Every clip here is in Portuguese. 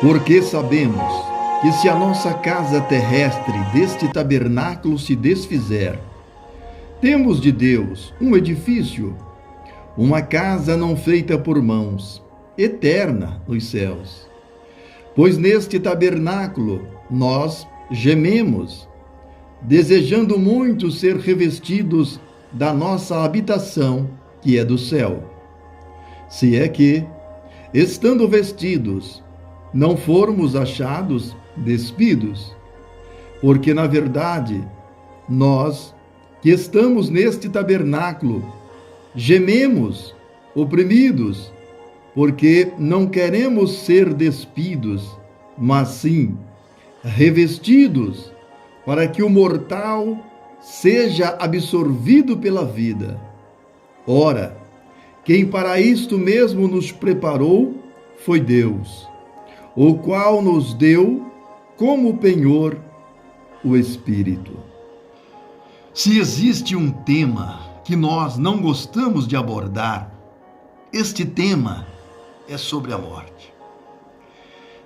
Porque sabemos que se a nossa casa terrestre deste tabernáculo se desfizer, temos de Deus um edifício, uma casa não feita por mãos, eterna nos céus. Pois neste tabernáculo nós gememos, desejando muito ser revestidos da nossa habitação, que é do céu. Se é que, estando vestidos, não formos achados despidos, porque, na verdade, nós que estamos neste tabernáculo, gememos, oprimidos, porque não queremos ser despidos, mas sim revestidos, para que o mortal seja absorvido pela vida. Ora, quem para isto mesmo nos preparou foi Deus, o qual nos deu como penhor o Espírito. Se existe um tema que nós não gostamos de abordar, este tema é sobre a morte.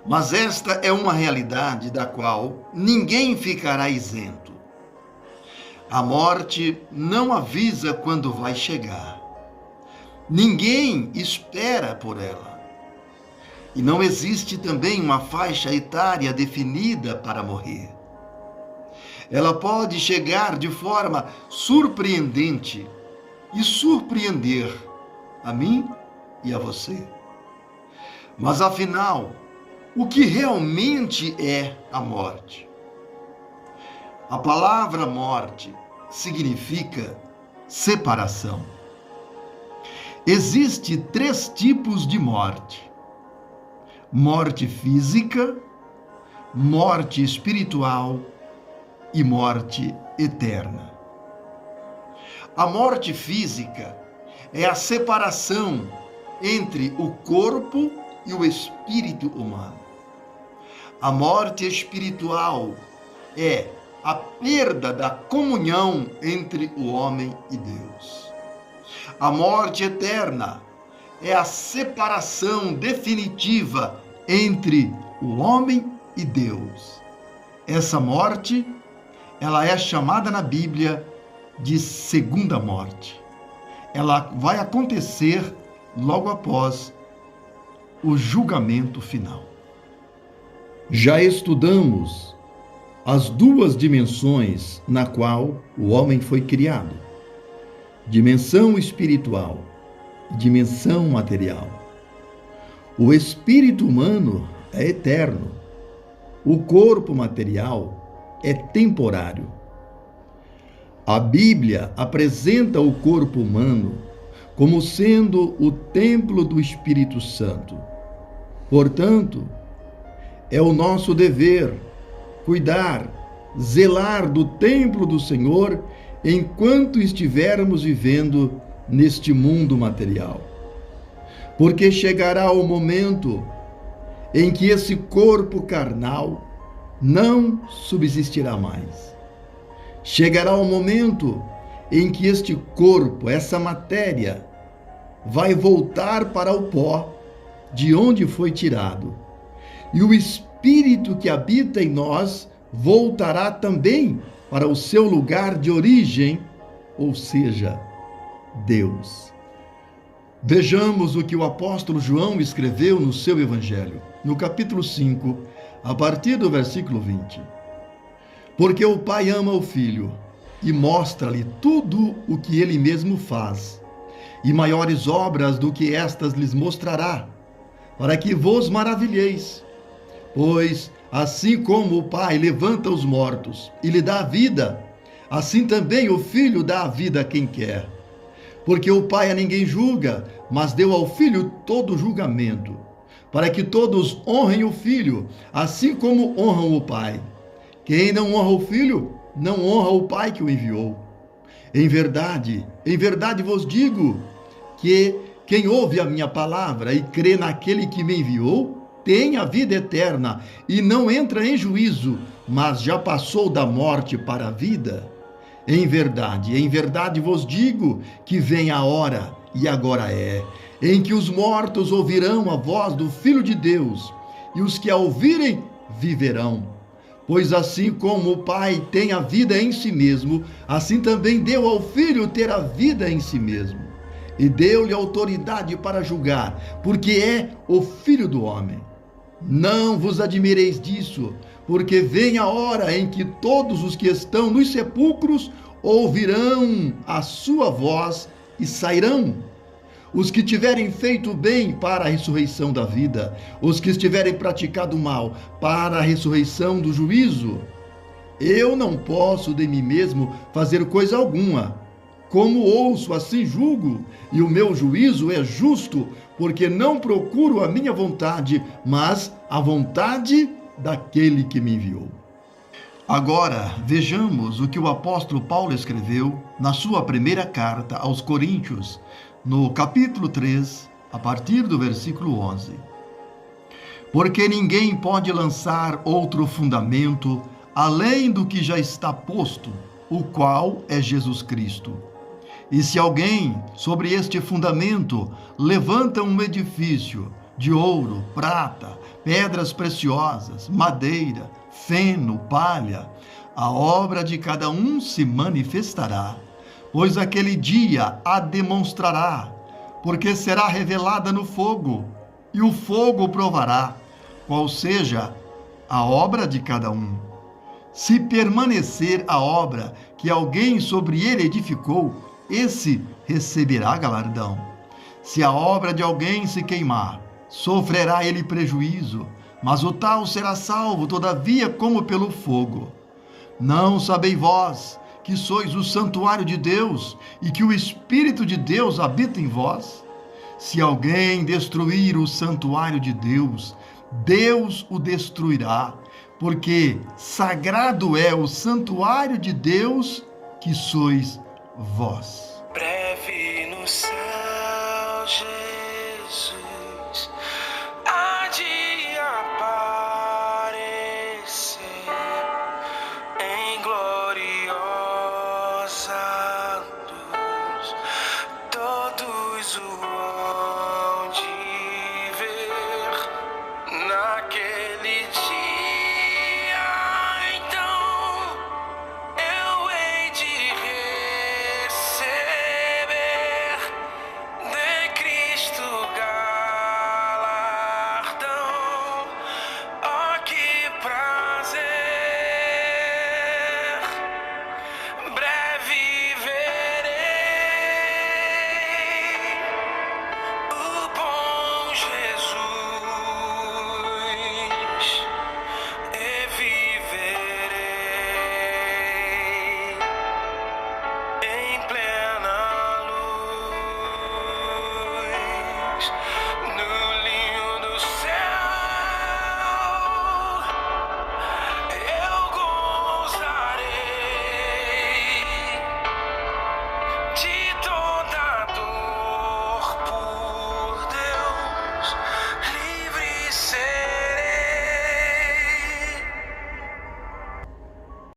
Mas esta é uma realidade da qual ninguém ficará isento. A morte não avisa quando vai chegar. Ninguém espera por ela. E não existe também uma faixa etária definida para morrer. Ela pode chegar de forma surpreendente e surpreender a mim e a você. Mas afinal, o que realmente é a morte? A palavra morte significa separação. Existem 3 tipos de morte: morte física, morte espiritual e morte eterna. A morte física é a separação entre o corpo e o espírito humano. A morte espiritual é a perda da comunhão entre o homem e Deus. A morte eterna é a separação definitiva entre o homem e Deus. Essa morte, ela é chamada na Bíblia de segunda morte. Ela vai acontecer logo após o julgamento final. Já estudamos as 2 dimensões na qual o homem foi criado: dimensão espiritual e dimensão material. O espírito humano é eterno. O corpo material é temporário. A Bíblia apresenta o corpo humano como sendo o templo do Espírito Santo. Portanto, é o nosso dever cuidar, zelar do templo do Senhor enquanto estivermos vivendo neste mundo material. Porque chegará o momento em que esse corpo carnal não subsistirá mais. Chegará o momento em que este corpo, essa matéria, vai voltar para o pó de onde foi tirado. E o Espírito que habita em nós voltará também para o seu lugar de origem, ou seja, Deus. Vejamos o que o apóstolo João escreveu no seu Evangelho, no capítulo 5, a partir do versículo 20. Porque o Pai ama o Filho e mostra-lhe tudo o que ele mesmo faz, e maiores obras do que estas lhes mostrará, para que vos maravilheis. Pois, assim como o Pai levanta os mortos e lhe dá a vida, assim também o Filho dá a vida a quem quer. Porque o Pai a ninguém julga, mas deu ao Filho todo o julgamento, para que todos honrem o Filho, assim como honram o Pai. Quem não honra o Filho, não honra o Pai que o enviou. Em verdade vos digo que quem ouve a minha palavra e crê naquele que me enviou, tem a vida eterna e não entra em juízo, mas já passou da morte para a vida. Em verdade vos digo que vem a hora, e agora é, em que os mortos ouvirão a voz do Filho de Deus, e os que a ouvirem viverão. Pois assim como o Pai tem a vida em si mesmo, assim também deu ao Filho ter a vida em si mesmo. E deu-lhe autoridade para julgar, porque é o Filho do homem. Não vos admireis disso, porque vem a hora em que todos os que estão nos sepulcros ouvirão a sua voz e sairão. Os que tiverem feito bem para a ressurreição da vida, os que estiverem praticado mal para a ressurreição do juízo. Eu não posso de mim mesmo fazer coisa alguma. Como ouço, assim julgo, e o meu juízo é justo, porque não procuro a minha vontade, mas a vontade daquele que me enviou. Agora, vejamos o que o apóstolo Paulo escreveu na sua primeira carta aos Coríntios, no capítulo 3, a partir do versículo 11. Porque ninguém pode lançar outro fundamento além do que já está posto, o qual é Jesus Cristo. E se alguém, sobre este fundamento, levanta um edifício de ouro, prata, pedras preciosas, madeira, feno, palha, a obra de cada um se manifestará, pois aquele dia a demonstrará, porque será revelada no fogo, e o fogo provará qual seja a obra de cada um. Se permanecer a obra que alguém sobre ele edificou, esse receberá galardão. Se a obra de alguém se queimar, sofrerá ele prejuízo, mas o tal será salvo, todavia, como pelo fogo. Não sabeis vós que sois o santuário de Deus e que o Espírito de Deus habita em vós? Se alguém destruir o santuário de Deus, Deus o destruirá, porque sagrado é o santuário de Deus que sois vós. Breve no céu, Jesus há de aparecer em gloriosa luz, todos os